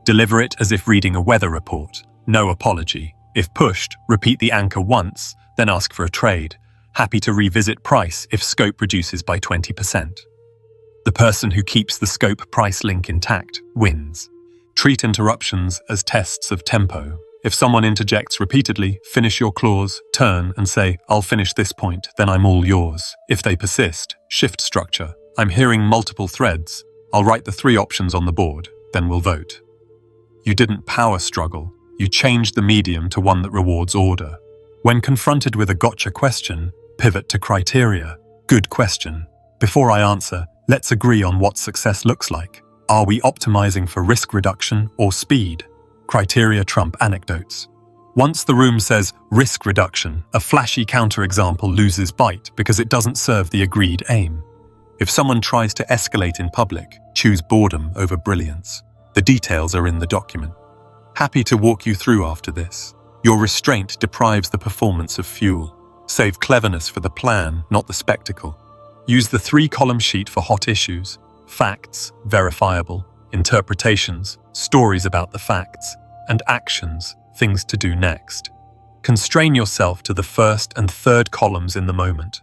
A: Deliver it as if reading a weather report. No apology. If pushed, repeat the anchor once, then ask for a trade. Happy to revisit price if scope reduces by 20%. The person who keeps the scope price link intact wins. Treat interruptions as tests of tempo. If someone interjects repeatedly, finish your clause, turn and say, I'll finish this point, then I'm all yours. If they persist, shift structure. I'm hearing multiple threads. I'll write the 3 options on the board, then we'll vote. You didn't power struggle. You changed the medium to one that rewards order. When confronted with a gotcha question, pivot to criteria. Good question. Before I answer, let's agree on what success looks like. Are we optimizing for risk reduction or speed? Criteria trump anecdotes. Once the room says risk reduction, a flashy counterexample loses bite because it doesn't serve the agreed aim. If someone tries to escalate in public, choose boredom over brilliance. The details are in the document. Happy to walk you through after this. Your restraint deprives the performance of fuel. Save cleverness for the plan, not the spectacle. Use the 3-column sheet for hot issues. Facts, verifiable, interpretations, stories about the facts, and actions, things to do next. Constrain yourself to the first and third columns in the moment.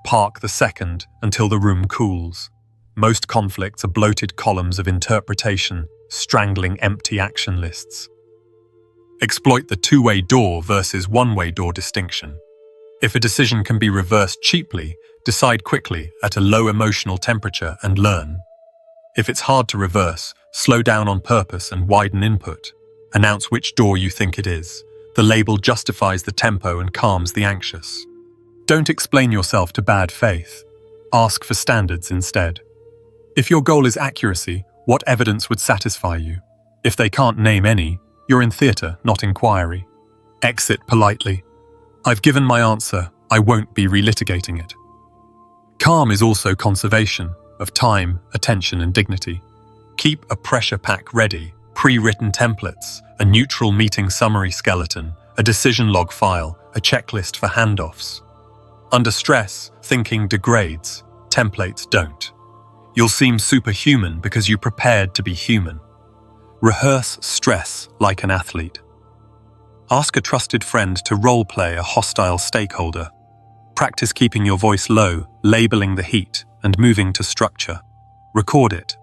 A: Park the second until the room cools. Most conflicts are bloated columns of interpretation, strangling empty action lists. Exploit the 2-way door versus 1-way door distinction. If a decision can be reversed cheaply, decide quickly at a low emotional temperature and learn. If it's hard to reverse, slow down on purpose and widen input. Announce which door you think it is. The label justifies the tempo and calms the anxious. Don't explain yourself to bad faith. Ask for standards instead. If your goal is accuracy, what evidence would satisfy you? If they can't name any, you're in theatre, not inquiry. Exit politely. I've given my answer. I won't be relitigating it. Calm is also conservation of time, attention, and dignity. Keep a pressure pack ready, pre-written templates, a neutral meeting summary skeleton, a decision log file, a checklist for handoffs. Under stress, thinking degrades. Templates don't. You'll seem superhuman because you prepared to be human. Rehearse stress like an athlete. Ask a trusted friend to role-play a hostile stakeholder. Practice keeping your voice low, labeling the heat, and moving to structure. Record it.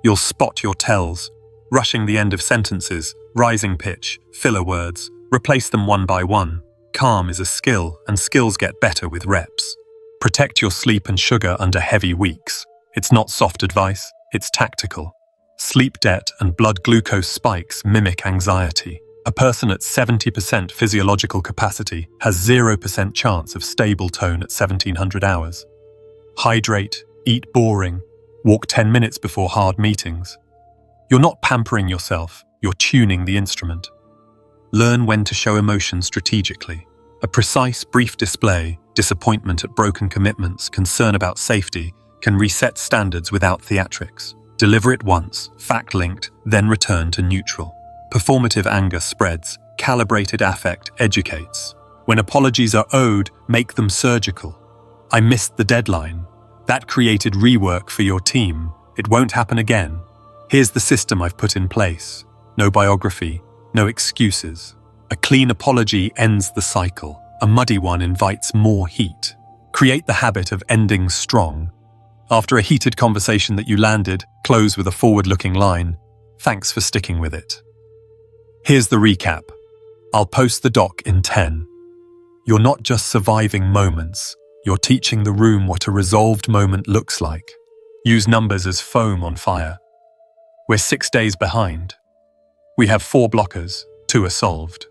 A: You'll spot your tells, rushing the end of sentences, rising pitch, filler words, replace them one by one. Calm is a skill, and skills get better with reps. Protect your sleep and sugar under heavy weeks. It's not soft advice, it's tactical. Sleep debt and blood glucose spikes mimic anxiety. A person at 70% physiological capacity has 0% chance of stable tone at 1700 hours. Hydrate, eat boring, walk 10 minutes before hard meetings. You're not pampering yourself, you're tuning the instrument. Learn when to show emotion strategically. A precise, brief display, disappointment at broken commitments, concern about safety, can reset standards without theatrics. Deliver it once, fact-linked, then return to neutral. Performative anger spreads. Calibrated affect educates. When apologies are owed, make them surgical. I missed the deadline. That created rework for your team. It won't happen again. Here's the system I've put in place. No biography, no excuses. A clean apology ends the cycle. A muddy one invites more heat. Create the habit of ending strong. After a heated conversation that you landed, close with a forward-looking line. Thanks for sticking with it. Here's the recap. I'll post the doc in 10. You're not just surviving moments. You're teaching the room what a resolved moment looks like. Use numbers as foam on fire. We're 6 days behind. We have 4 blockers, 2 are solved.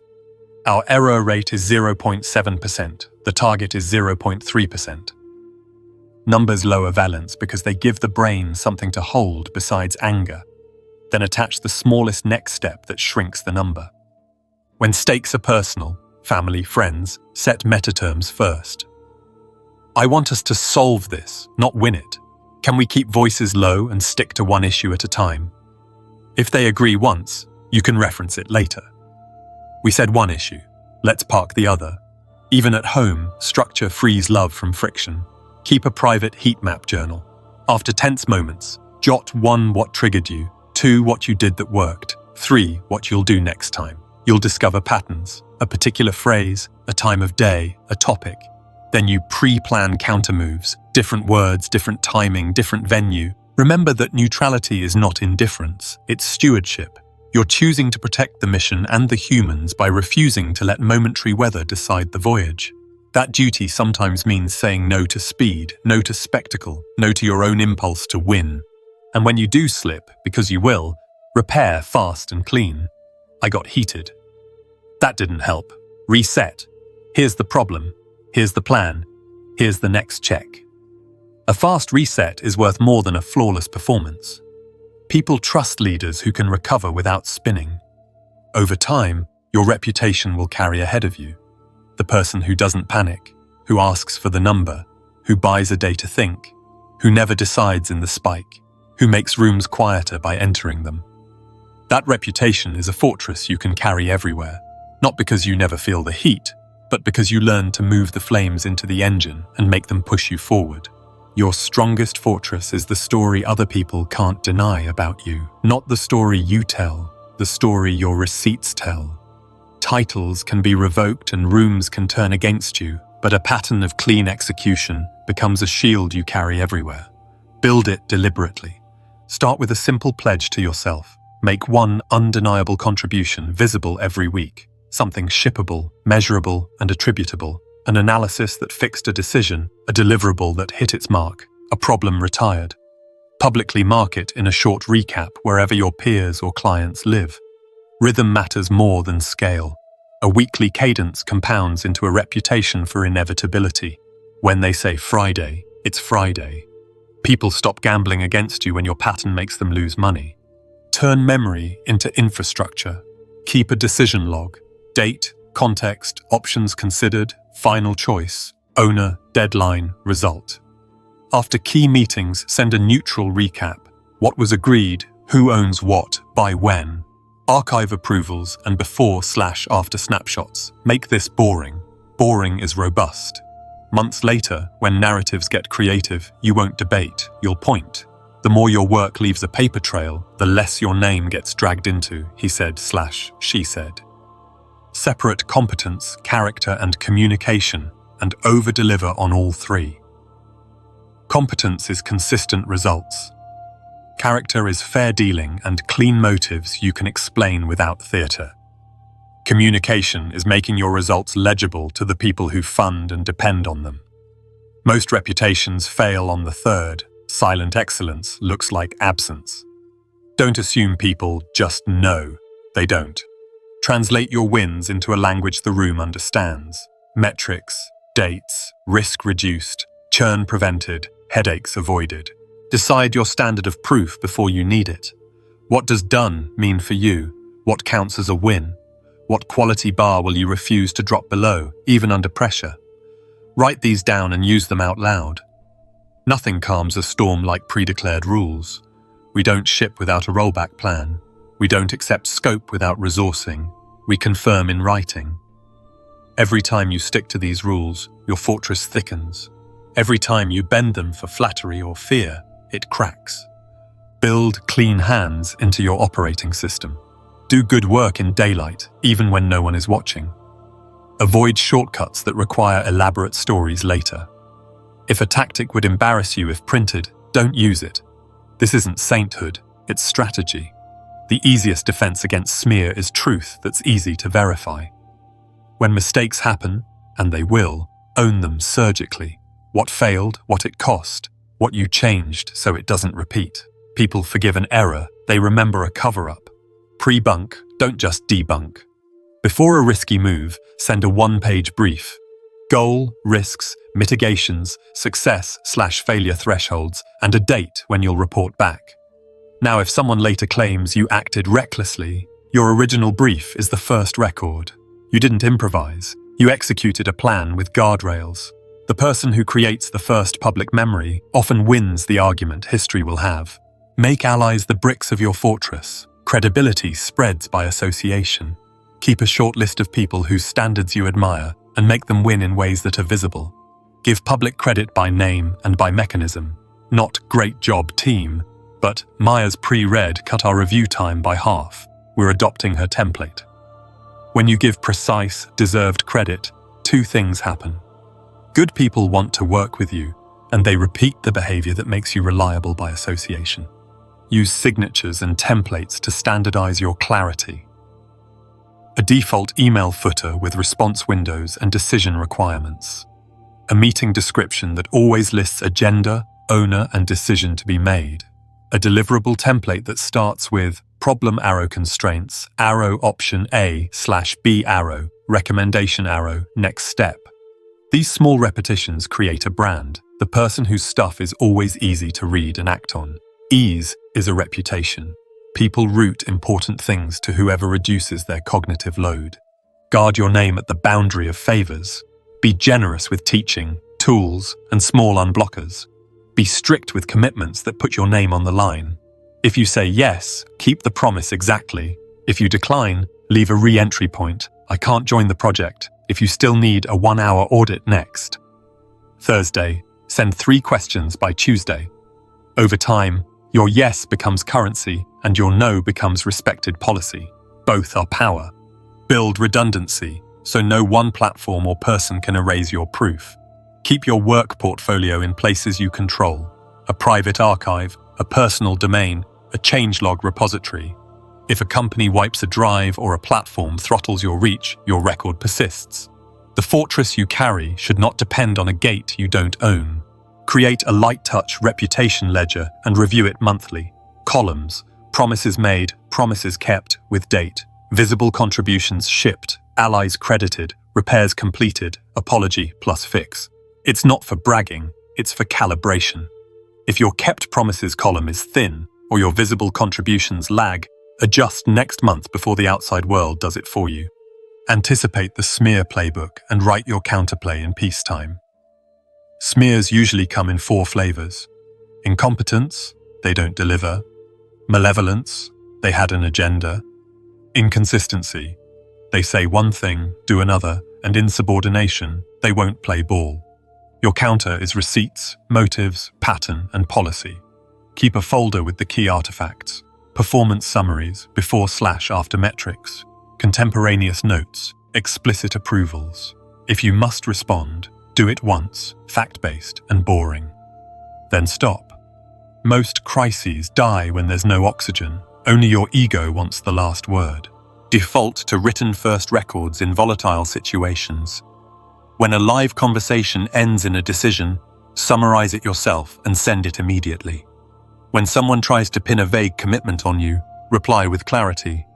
A: Our error rate is 0.7%. The target is 0.3%. Numbers lower valence because they give the brain something to hold besides anger. Then attach the smallest next step that shrinks the number. When stakes are personal, family, friends, set metaterms first. I want us to solve this, not win it. Can we keep voices low and stick to one issue at a time? If they agree once, you can reference it later. We said one issue, let's park the other. Even at home, structure frees love from friction. Keep a private heat map journal. After tense moments, jot 1 what triggered you, 2 what you did that worked, 3 what you'll do next time. You'll discover patterns, a particular phrase, a time of day, a topic. Then you pre-plan countermoves, different words, different timing, different venue. Remember that neutrality is not indifference, it's stewardship. You're choosing to protect the mission and the humans by refusing to let momentary weather decide the voyage. That duty sometimes means saying no to speed, no to spectacle, no to your own impulse to win. And when you do slip, because you will, repair fast and clean. I got heated. That didn't help. Reset. Here's the problem. Here's the plan. Here's the next check. A fast reset is worth more than a flawless performance. People trust leaders who can recover without spinning. Over time, your reputation will carry ahead of you. The person who doesn't panic, who asks for the number, who buys a day to think, who never decides in the spike, who makes rooms quieter by entering them. That reputation is a fortress you can carry everywhere, not because you never feel the heat, but because you learn to move the flames into the engine and make them push you forward. Your strongest fortress is the story other people can't deny about you, not the story you tell, the story your receipts tell. Titles can be revoked and rooms can turn against you, but a pattern of clean execution becomes a shield you carry everywhere. Build it deliberately. Start with a simple pledge to yourself. Make one undeniable contribution visible every week, something shippable, measurable, and attributable. An analysis that fixed a decision, a deliverable that hit its mark, a problem retired. Publicly mark it in a short recap wherever your peers or clients live. Rhythm matters more than scale. A weekly cadence compounds into a reputation for inevitability. When they say Friday, it's Friday. People stop gambling against you when your pattern makes them lose money. Turn memory into infrastructure. Keep a decision log. Date, context, options considered, final choice, owner, deadline, result. After key meetings, send a neutral recap. What was agreed, who owns what, by when. Archive approvals and before/after snapshots. Make this boring. Boring is robust. Months later, when narratives get creative, you won't debate, you'll point. The more your work leaves a paper trail, the less your name gets dragged into, he said/she said. Separate competence, character, and communication, and over-deliver on all 3. Competence is consistent results. Character is fair dealing and clean motives you can explain without theatre. Communication is making your results legible to the people who fund and depend on them. Most reputations fail on the 3rd. Silent excellence looks like absence. Don't assume people just know. They don't. Translate your wins into a language the room understands. Metrics, dates, risk reduced, churn prevented, headaches avoided. Decide your standard of proof before you need it. What does done mean for you? What counts as a win? What quality bar will you refuse to drop below, even under pressure? Write these down and use them out loud. Nothing calms a storm like pre-declared rules. We don't ship without a rollback plan. We don't accept scope without resourcing. We confirm in writing. Every time you stick to these rules, your fortress thickens. Every time you bend them for flattery or fear, it cracks. Build clean hands into your operating system. Do good work in daylight, even when no one is watching. Avoid shortcuts that require elaborate stories later. If a tactic would embarrass you if printed, don't use it. This isn't sainthood, it's strategy. The easiest defense against smear is truth that's easy to verify. When mistakes happen, and they will, own them surgically. What failed, what it cost, what you changed so it doesn't repeat. People forgive an error, they remember a cover-up. Pre-bunk, don't just debunk. Before a risky move, send a one-page brief. Goal, risks, mitigations, success/failure thresholds, and a date when you'll report back. Now, if someone later claims you acted recklessly, your original brief is the first record. You didn't improvise. You executed a plan with guardrails. The person who creates the first public memory often wins the argument history will have. Make allies the bricks of your fortress. Credibility spreads by association. Keep a short list of people whose standards you admire and make them win in ways that are visible. Give public credit by name and by mechanism. Not great job team, but Maya's pre-read cut our review time by half. We're adopting her template. When you give precise, deserved credit, two things happen. Good people want to work with you, and they repeat the behavior that makes you reliable by association. Use signatures and templates to standardize your clarity. A default email footer with response windows and decision requirements. A meeting description that always lists agenda, owner, and decision to be made. A deliverable template that starts with problem arrow constraints, arrow option A/B arrow, recommendation arrow, next step. These small repetitions create a brand, the person whose stuff is always easy to read and act on. Ease is a reputation. People route important things to whoever reduces their cognitive load. Guard your name at the boundary of favors. Be generous with teaching, tools, and small unblockers. Be strict with commitments that put your name on the line. If you say yes, keep the promise exactly. If you decline, leave a re-entry point. I can't join the project. If you still need a 1-hour audit next. Thursday, send 3 questions by Tuesday. Over time, your yes becomes currency and your no becomes respected policy. Both are power. Build redundancy, so no one platform or person can erase your proof. Keep your work portfolio in places you control. A private archive, a personal domain, a changelog repository. If a company wipes a drive or a platform throttles your reach, your record persists. The fortress you carry should not depend on a gate you don't own. Create a light-touch reputation ledger and review it monthly. Columns, promises made, promises kept, with date. Visible contributions shipped, allies credited, repairs completed, apology plus fix. It's not for bragging, it's for calibration. If your kept promises column is thin, or your visible contributions lag, adjust next month before the outside world does it for you. Anticipate the smear playbook and write your counterplay in peacetime. Smears usually come in 4 flavors. Incompetence, they don't deliver. Malevolence, they had an agenda. Inconsistency, they say one thing, do another, and insubordination, they won't play ball. Your counter is receipts, motives, pattern, and policy. Keep a folder with the key artifacts, performance summaries, before/after metrics, contemporaneous notes, explicit approvals. If you must respond, do it once, fact-based and boring. Then stop. Most crises die when there's no oxygen. Only your ego wants the last word. Default to written first records in volatile situations. When a live conversation ends in a decision, summarize it yourself and send it immediately. When someone tries to pin a vague commitment on you, reply with clarity.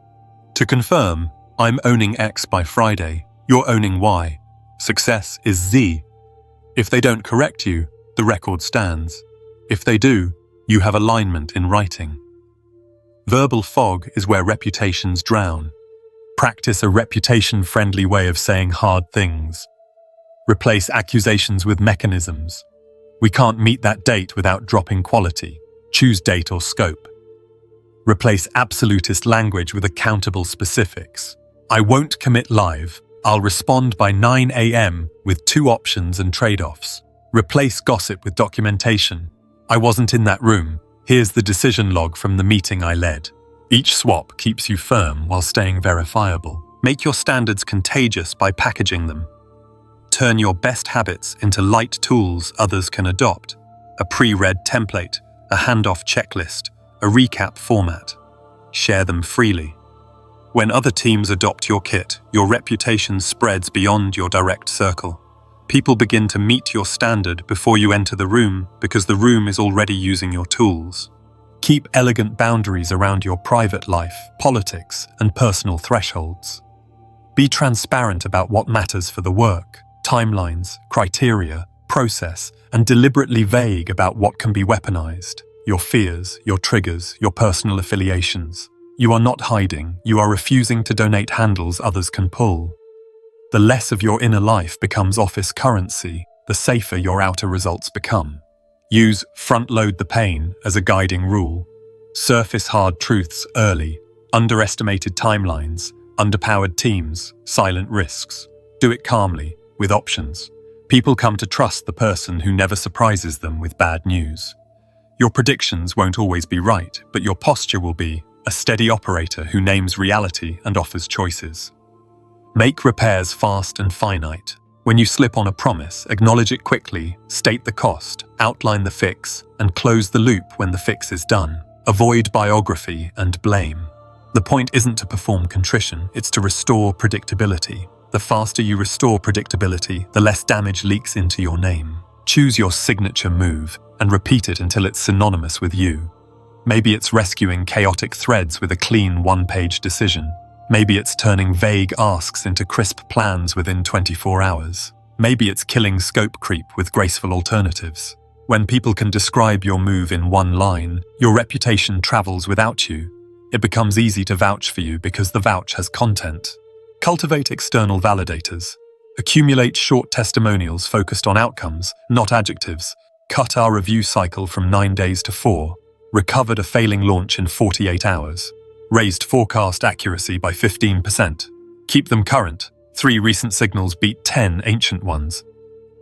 A: To confirm, I'm owning X by Friday, you're owning Y. Success is Z. If they don't correct you, the record stands. If they do, you have alignment in writing. Verbal fog is where reputations drown. Practice a reputation-friendly way of saying hard things. Replace accusations with mechanisms. We can't meet that date without dropping quality. Choose date or scope. Replace absolutist language with accountable specifics. I won't commit live. I'll respond by 9 a.m. with 2 options and trade-offs. Replace gossip with documentation. I wasn't in that room. Here's the decision log from the meeting I led. Each swap keeps you firm while staying verifiable. Make your standards contagious by packaging them. Turn your best habits into light tools others can adopt. A pre-read template, a handoff checklist, a recap format. Share them freely. When other teams adopt your kit, your reputation spreads beyond your direct circle. People begin to meet your standard before you enter the room because the room is already using your tools. Keep elegant boundaries around your private life, politics, and personal thresholds. Be transparent about what matters for the work, timelines, criteria, process, and deliberately vague about what can be weaponized. Your fears, your triggers, your personal affiliations. You are not hiding, you are refusing to donate handles others can pull. The less of your inner life becomes office currency, the safer your outer results become. Use front-load the pain as a guiding rule. Surface hard truths early, underestimated timelines, underpowered teams, silent risks. Do it calmly, with options. People come to trust the person who never surprises them with bad news. Your predictions won't always be right, but your posture will be a steady operator who names reality and offers choices. Make repairs fast and finite. When you slip on a promise, acknowledge it quickly, state the cost, outline the fix, and close the loop when the fix is done. Avoid biography and blame. The point isn't to perform contrition, it's to restore predictability. The faster you restore predictability, the less damage leaks into your name. Choose your signature move and repeat it until it's synonymous with you. Maybe it's rescuing chaotic threads with a clean one-page decision. Maybe it's turning vague asks into crisp plans within 24 hours. Maybe it's killing scope creep with graceful alternatives. When people can describe your move in one line, your reputation travels without you. It becomes easy to vouch for you because the vouch has content. Cultivate external validators. Accumulate short testimonials focused on outcomes, not adjectives. Cut our review cycle from 9 days to 4. Recovered a failing launch in 48 hours. Raised forecast accuracy by 15%. Keep them current. 3 recent signals beat 10 ancient ones.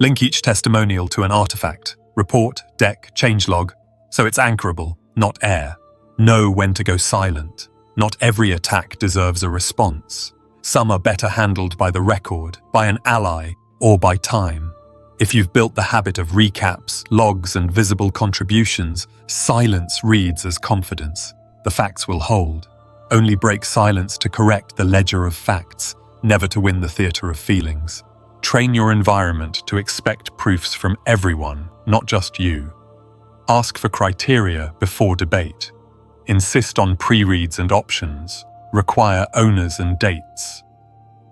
A: Link each testimonial to an artifact, report, deck, changelog, so it's anchorable, not air. Know when to go silent. Not every attack deserves a response. Some are better handled by the record, by an ally, or by time. If you've built the habit of recaps, logs, and visible contributions, silence reads as confidence. The facts will hold. Only break silence to correct the ledger of facts, never to win the theater of feelings. Train your environment to expect proofs from everyone, not just you. Ask for criteria before debate. Insist on pre-reads and options. Require owners and dates.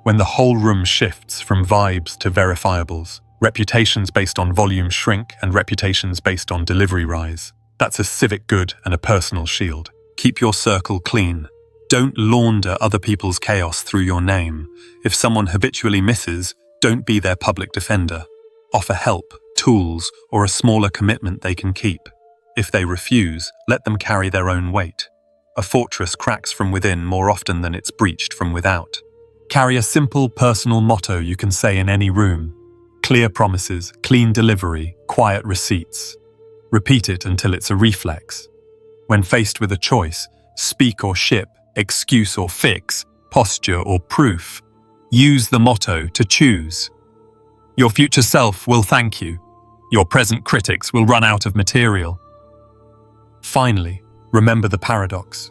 A: When the whole room shifts from vibes to verifiables, reputations based on volume shrink and reputations based on delivery rise. That's a civic good and a personal shield. Keep your circle clean. Don't launder other people's chaos through your name. If someone habitually misses, don't be their public defender. Offer help, tools, or a smaller commitment they can keep. If they refuse, let them carry their own weight. A fortress cracks from within more often than it's breached from without. Carry a simple personal motto you can say in any room. Clear promises, clean delivery, quiet receipts. Repeat it until it's a reflex. When faced with a choice, speak or ship, excuse or fix, posture or proof, use the motto to choose. Your future self will thank you. Your present critics will run out of material. Finally, remember the paradox.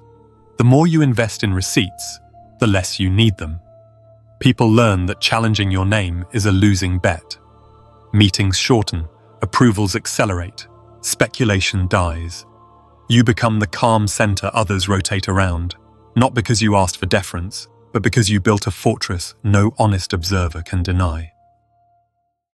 A: The more you invest in receipts, the less you need them. People learn that challenging your name is a losing bet. Meetings shorten, approvals accelerate, speculation dies. You become the calm center others rotate around, not because you asked for deference, but because you built a fortress no honest observer can deny.